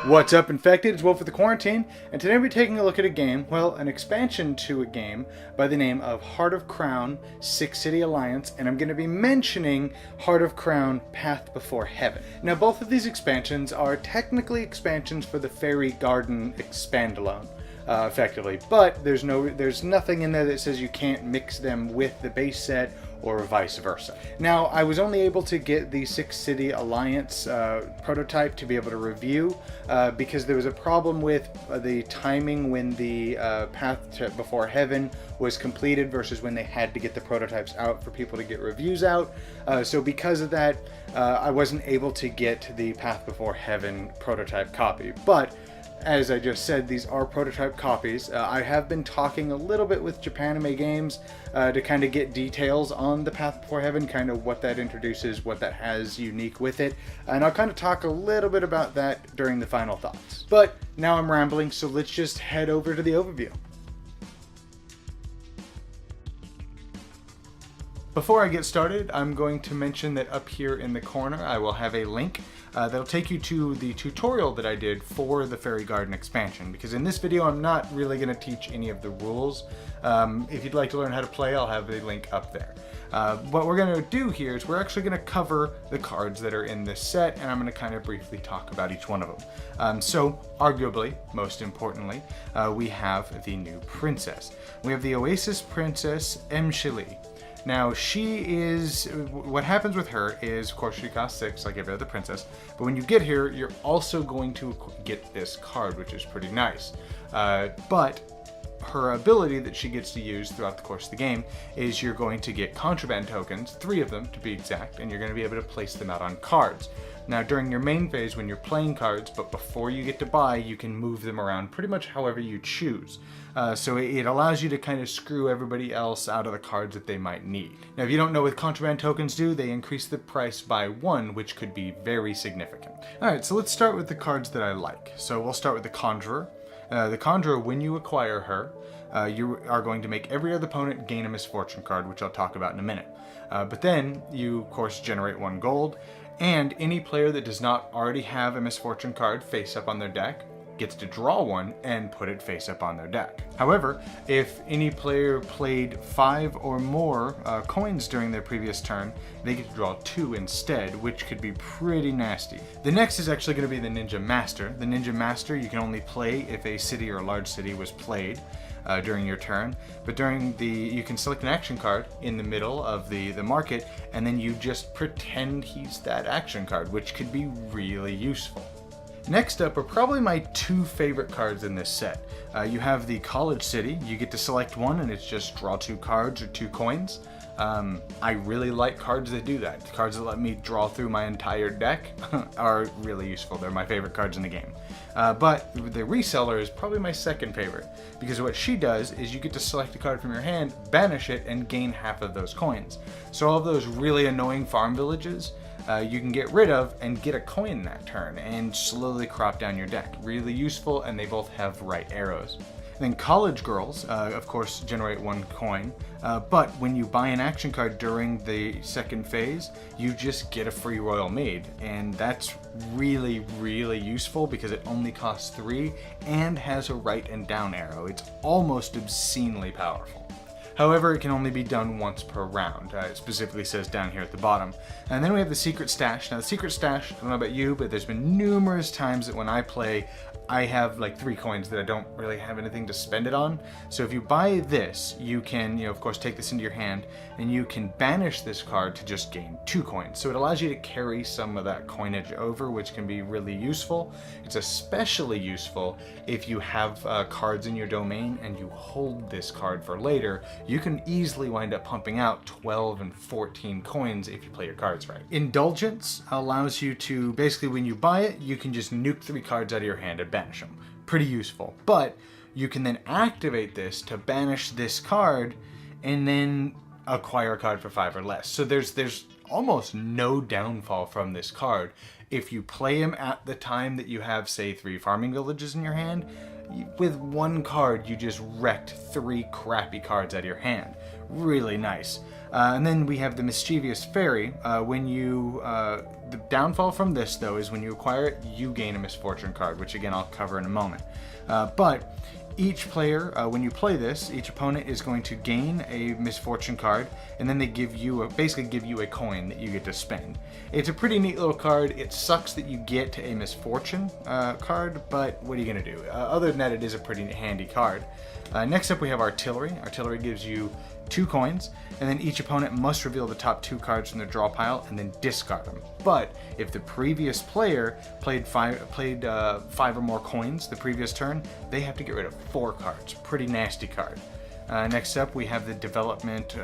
What's up, Infected? It's Wolf with the Kwarenteen, and today we're taking a look at a game, well, an expansion to a game by the name of Heart of Crown 6 City Alliance, and I'm going to be mentioning Heart of Crown Path Before Heaven. Now, both of these expansions are technically expansions for the Fairy Garden Expandalone. Effectively, but there's nothing in there that says you can't mix them with the base set or vice versa. Now, I was only able to get the 6 City Alliance prototype to be able to review because there was a problem with the timing when the Path Before Heaven was completed versus when they had to get the prototypes out for people to get reviews out. So because of that, I wasn't able to get the Path Before Heaven prototype copy, but as I just said, these are prototype copies. I have been talking a little bit with Japanime Games to kind of get details on the Path Before Heaven, kind of what that introduces, what that has unique with it, and I'll kind of talk a little bit about that during the final thoughts. But now I'm rambling, so let's just head over to the overview. Before I get started, I'm going to mention that up here in the corner I will have a link that'll take you to the tutorial that I did for the Fairy Garden expansion, because in this video I'm not really going to teach any of the rules. If you'd like to learn how to play, I'll have the link up there. What we're going to do here is we're actually going to cover the cards that are in this set, and I'm going to kind of briefly talk about each one of them. So, arguably, most importantly, we have the new princess. We have the Oasis Princess Mischievous. Now, what happens with her is, of course, she costs 6, like every other princess, but when you get here, you're also going to get this card, which is pretty nice. But her ability that she gets to use throughout the course of the game is you're going to get contraband tokens, 3 of them to be exact, and you're going to be able to place them out on cards. Now, during your main phase, when you're playing cards, but before you get to buy, you can move them around pretty much however you choose. So it allows you to kind of screw everybody else out of the cards that they might need. Now, if you don't know what contraband tokens do, they increase the price by 1, which could be very significant. Alright, so let's start with the cards that I like. So we'll start with the Conjurer. The Conjurer, when you acquire her, you are going to make every other opponent gain a Misfortune Card, which I'll talk about in a minute. But then, you of course generate 1 gold, and any player that does not already have a Misfortune Card face up on their deck gets to draw 1 and put it face up on their deck. However, if any player played 5 or more coins during their previous turn, they get to draw 2 instead, which could be pretty nasty. The next is actually going to be the Ninja Master. The Ninja Master you can only play if a city or a large city was played during your turn, but you can select an action card in the middle of the market, and then you just pretend he's that action card, which could be really useful. Next up are probably my 2 favorite cards in this set. You have the College City. You get to select one and it's just draw 2 cards or 2 coins. I really like cards that do that. The cards that let me draw through my entire deck are really useful. They're my favorite cards in the game. But the Reseller is probably my second favorite, because what she does is you get to select a card from your hand, banish it, and gain half of those coins. So all of those really annoying farm villages, you can get rid of and get a coin that turn and slowly crop down your deck. Really useful, and they both have right arrows. Then College Girls, of course, generate 1 coin, but when you buy an action card during the second phase, you just get a free Royal Maid, and that's really, really useful because it only costs 3 and has a right and down arrow. It's almost obscenely powerful. However, it can only be done once per round. It specifically says down here at the bottom. And then we have the Secret Stash. Now, the Secret Stash, I don't know about you, but there's been numerous times that when I play, I have like 3 coins that I don't really have anything to spend it on. So if you buy this, you can, of course, take this into your hand, and you can banish this card to just gain 2 coins. So it allows you to carry some of that coinage over, which can be really useful. It's especially useful if you have cards in your domain and you hold this card for later. You can easily wind up pumping out 12 and 14 coins if you play your cards right. Indulgence allows you to, basically when you buy it, you can just nuke 3 cards out of your hand and banish them. Pretty useful. But you can then activate this to banish this card and then acquire a card for 5 or less. So there's almost no downfall from this card. If you play him at the time that you have, say, 3 farming villages in your hand, with 1 card you just wrecked 3 crappy cards out of your hand. Really nice. And then we have the Mischievous Fairy. The downfall from this, though, is when you acquire it, you gain a Misfortune card, which again I'll cover in a moment. But each player, when you play this, each opponent is going to gain a Misfortune card, and then they basically give you a coin that you get to spend. It's a pretty neat little card. It sucks that you get a Misfortune card, but what are you going to do? Other than that, it is a pretty handy card. Next up we have Artillery. Artillery gives you 2 coins, and then each opponent must reveal the top 2 cards from their draw pile and then discard them. But if the previous player played five or more coins the previous turn, they have to get rid of 4 cards. Pretty nasty card. Next up we have the development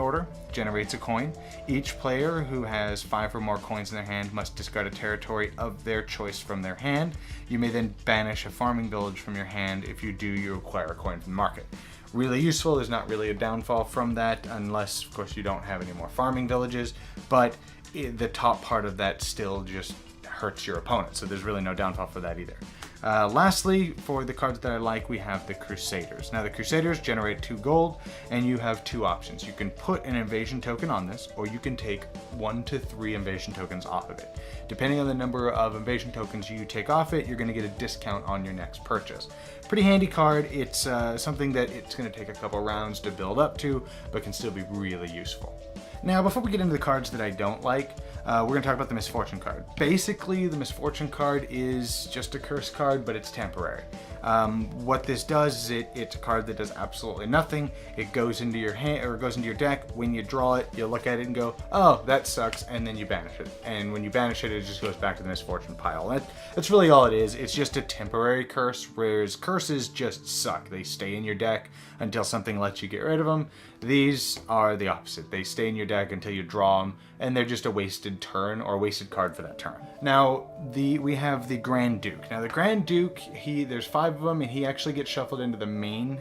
order generates a coin. Each player who has 5 or more coins in their hand must discard a territory of their choice from their hand. You may then banish a farming village from your hand. If you do, you acquire a coin from the market. Really useful. There's not really a downfall from that, unless of course you don't have any more farming villages, but the top part of that still just hurts your opponent, so there's really no downfall for that either. Lastly, for the cards that I like, we have the Crusaders. Now the Crusaders generate 2 gold, and you have 2 options. You can put an invasion token on this, or you can take 1 to 3 invasion tokens off of it. Depending on the number of invasion tokens you take off it, you're going to get a discount on your next purchase. Pretty handy card. It's something that it's going to take a couple rounds to build up to, but can still be really useful. Now, before we get into the cards that I don't like, we're going to talk about the Misfortune card. Basically, the Misfortune card is just a curse card, but it's temporary. What this does is it's a card that does absolutely nothing. It goes into your hand, or it goes into your deck. When you draw it, you look at it and go, oh, that sucks, and then you banish it. And when you banish it, it just goes back to the Misfortune pile. That's really all it is. It's just a temporary curse, whereas curses just suck. They stay in your deck until something lets you get rid of them. These are the opposite. They stay in your deck until you draw them, and they're just a wasted turn or a wasted card for that turn. Now, we have the Grand Duke. Now, the Grand Duke, there's 5 of them, and he actually gets shuffled into the main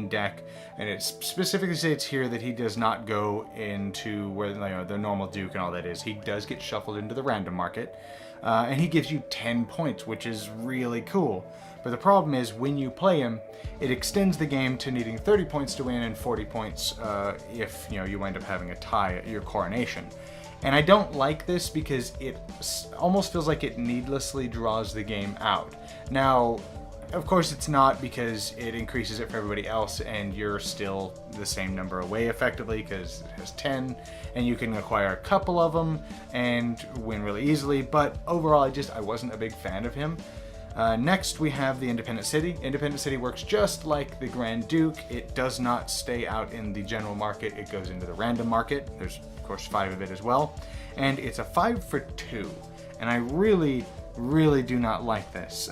deck, and it specifically states here that he does not go into where the normal Duke and all that is. He does get shuffled into the random market, and he gives you 10 points, which is really cool. But the problem is, when you play him, it extends the game to needing 30 points to win and 40 points if you wind up having a tie at your coronation. And I don't like this because it almost feels like it needlessly draws the game out. Now, of course it's not, because it increases it for everybody else and you're still the same number away effectively, because it has 10 and you can acquire a couple of them and win really easily. But overall, I wasn't a big fan of him. Next we have the Independent City. Independent City works just like the Grand Duke. It does not stay out in the general market. It goes into the random market. There's of course 5 of it as well. And it's a 5 for 2. And I really do not like this.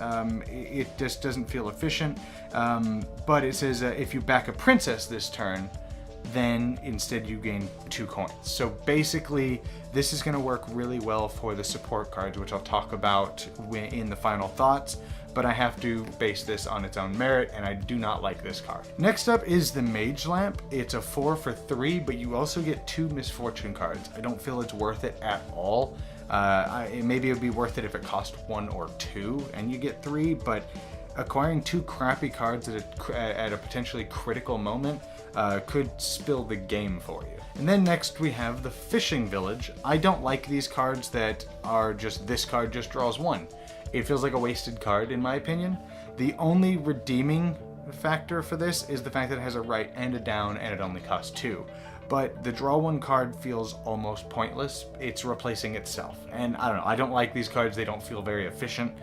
It just doesn't feel efficient. But it says if you back a princess this turn, then instead you gain 2 coins. So basically, this is going to work really well for the support cards, which I'll talk about in the final thoughts, but I have to base this on its own merit, and I do not like this card. Next up is the Mage Lamp. It's a 4 for 3, but you also get 2 Misfortune cards. I don't feel it's worth it at all. Maybe it would be worth it if it cost 1 or 2 and you get 3, but acquiring 2 crappy cards at a potentially critical moment could spill the game for you. And then next we have the Fishing Village. I don't like these cards that are just this card just draws 1. It feels like a wasted card in my opinion. The only redeeming factor for this is the fact that it has a right and a down and it only costs 2. But the draw 1 card feels almost pointless. It's replacing itself. And I don't know, I don't like these cards. They don't feel very efficient.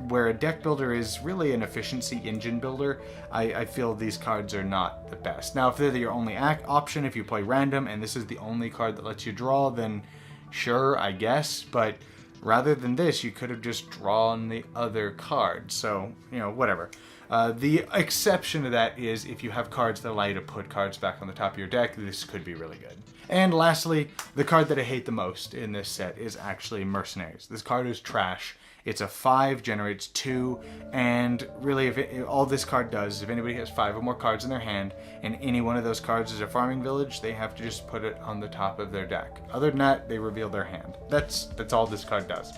Where a deck builder is really an efficiency engine builder, I feel these cards are not the best. Now, if they're your only option, if you play random and this is the only card that lets you draw, then sure, I guess. But rather than this, you could have just drawn the other card. So, whatever. The exception to that is if you have cards that allow you to put cards back on the top of your deck, this could be really good. And lastly, the card that I hate the most in this set is actually Mercenaries. This card is trash. It's a 5, generates 2, and really all this card does is if anybody has 5 or more cards in their hand and any one of those cards is a farming village, they have to just put it on the top of their deck. Other than that, they reveal their hand. That's all this card does.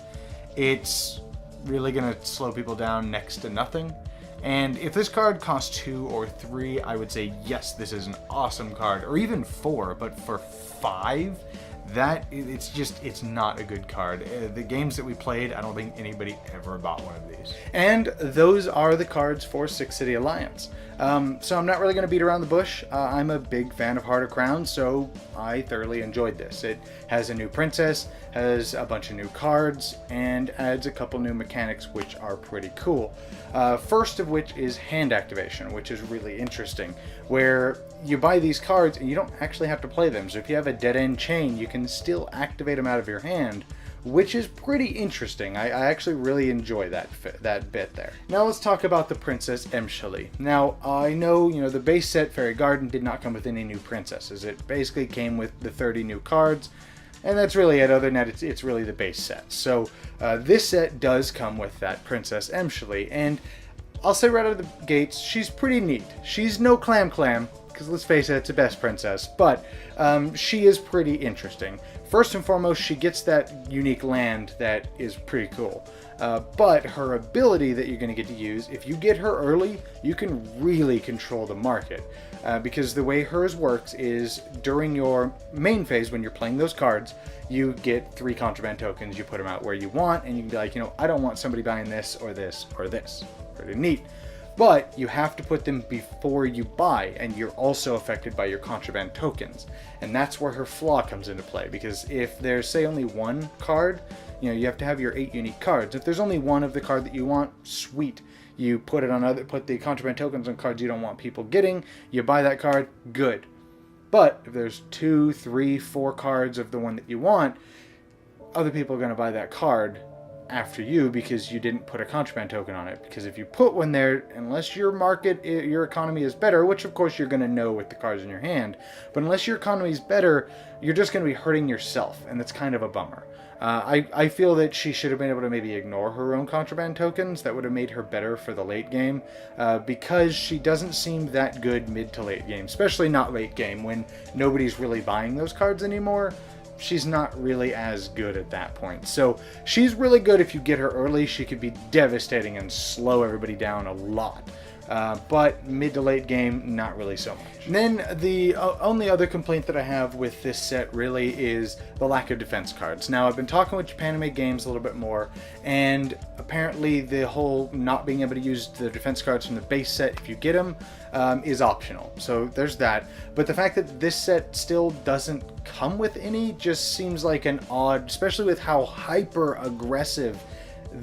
It's really going to slow people down next to nothing. And if this card costs 2 or 3, I would say yes, this is an awesome card, or even 4, but for 5, it's not a good card. The games that we played, I don't think anybody ever bought one of these. And those are the cards for Six City Alliance. So I'm not really going to beat around the bush. I'm a big fan of Heart of Crown, so I thoroughly enjoyed this. It has a new princess, has a bunch of new cards, and adds a couple new mechanics which are pretty cool. First of which is hand activation, which is really interesting, where you buy these cards and you don't actually have to play them. So if you have a dead-end chain, you can still activate them out of your hand, which is pretty interesting. I actually really enjoy that bit there. Now let's talk about the Princess Emshali. Now I know, the base set Fairy Garden did not come with any new princesses. It basically came with the 30 new cards, and that's really it. Other than that, it's really the base set. So this set does come with that Princess Emshali, and I'll say right out of the gates, she's pretty neat. She's no Clam, because let's face it, it's a best princess, but she is pretty interesting. First and foremost, she gets that unique land that is pretty cool. But her ability that you're going to get to use, if you get her early, you can really control the market. Because the way hers works is during your main phase, when you're playing those cards, you get 3 contraband tokens, you put them out where you want, and you can be like, I don't want somebody buying this or this or this. Pretty neat. But you have to put them before you buy, and you're also affected by your contraband tokens. And that's where her flaw comes into play, because if there's, say, only one card, you have to have your 8 unique cards. If there's only one of the card that you want, sweet. You put the contraband tokens on cards you don't want people getting, you buy that card, good. But if there's 2, 3, 4 cards of the one that you want, other people are going to buy that card after you because you didn't put a contraband token on it. Because if you put one there, unless your economy is better, which of course you're going to know with the cards in your hand, but unless your economy is better, you're just going to be hurting yourself, and that's kind of a bummer. I feel that she should have been able to maybe ignore her own contraband tokens. That would have made her better for the late game, because she doesn't seem that good mid to late game, especially not late game when nobody's really buying those cards anymore. She's not really as good at that point. So she's really good if you get her early. She could be devastating and slow everybody down a lot. But mid to late game, not really so much. And then the only other complaint that I have with this set really is the lack of defense cards. Now, I've been talking with Japanime Games a little bit more, and apparently the whole not being able to use the defense cards from the base set if you get them is optional. So there's that. But the fact that this set still doesn't come with any just seems like an odd, especially with how hyper aggressive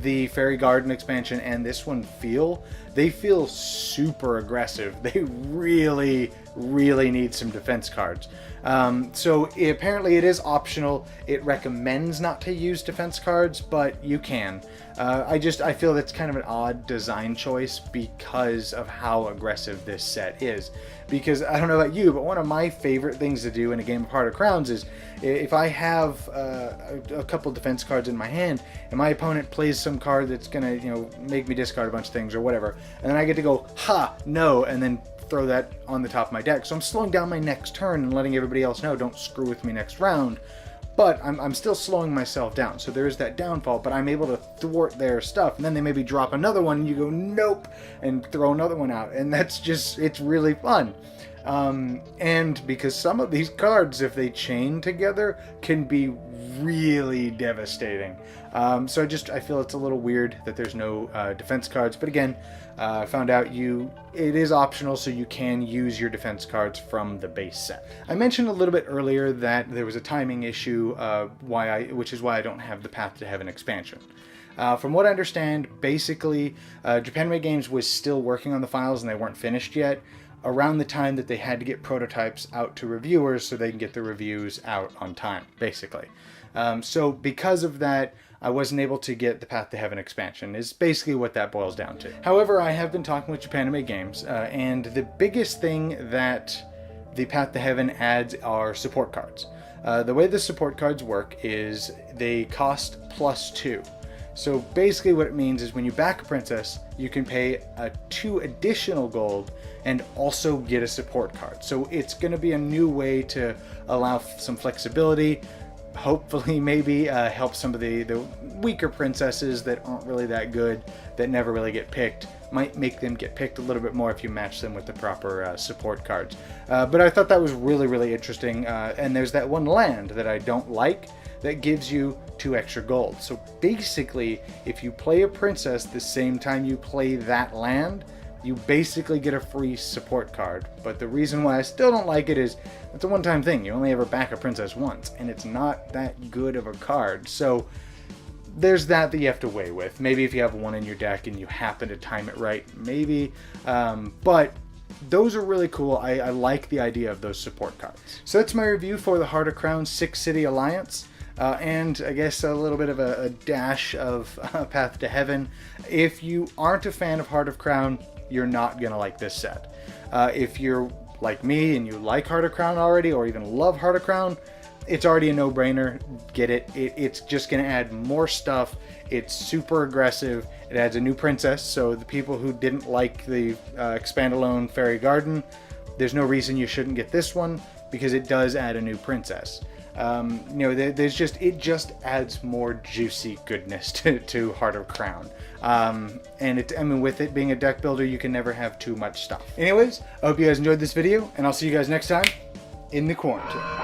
the Fairy Garden expansion and this one feel. They feel super aggressive. They really need some defense cards. So apparently it is optional. It recommends not to use defense cards, but you can. I feel that's kind of an odd design choice because of how aggressive this set is. Because I don't know about you, but one of my favorite things to do in a game of Heart of Crowns is if I have a couple defense cards in my hand and my opponent plays some card that's gonna make me discard a bunch of things or whatever, and then I get to go no, and then throw that on the top of my deck. So I'm slowing down my next turn and letting everybody else know, don't screw with me next round. But I'm still slowing myself down. So there is that downfall, but I'm able to thwart their stuff. And then they maybe drop another one and you go, nope, and throw another one out. And that's just, it's really fun. And because some of these cards, if they chain together, can be really devastating. So I feel it's a little weird that there's no defense cards. But again, I found out it is optional, so you can use your defense cards from the base set. I mentioned a little bit earlier that there was a timing issue, which is why I don't have the Path to Heaven expansion. From what I understand, basically, Japanime Games was still working on the files and they weren't finished yet, around the time that they had to get prototypes out to reviewers so they can get the reviews out on time, basically. So because of that, I wasn't able to get the Path to Heaven expansion, is basically what that boils down to. However, I have been talking with Japanime Games, and the biggest thing that the Path to Heaven adds are support cards. The way the support cards work is they cost +2. So basically what it means is when you back a princess, you can pay 2 additional gold and also get a support card. So it's going to be a new way to allow some flexibility, hopefully maybe help some of the weaker princesses that aren't really that good, that never really get picked, might make them get picked a little bit more if you match them with the proper support cards. But I thought that was really, really interesting. And there's that one land that I don't like that gives you 2 extra gold. So basically, if you play a princess the same time you play that land, you basically get a free support card. But the reason why I still don't like it is it's a one-time thing. You only ever back a princess once, and it's not that good of a card. So there's that you have to weigh with. Maybe if you have one in your deck and you happen to time it right, maybe. But those are really cool. I like the idea of those support cards. So that's my review for the Heart of Crown 6-City Alliance. And I guess a little bit of a dash of Path to Heaven. If you aren't a fan of Heart of Crown, you're not going to like this set. If you're like me and you like Heart of Crown already, or even love Heart of Crown, it's already a no-brainer. Get it. It's just going to add more stuff. It's super aggressive. It adds a new princess, so the people who didn't like the Expand-Alone Fairy Garden, there's no reason you shouldn't get this one, because it does add a new princess. It just adds more juicy goodness to Heart of Crown. And with it being a deck builder, you can never have too much stuff. Anyways, I hope you guys enjoyed this video, and I'll see you guys next time in the Quarantine.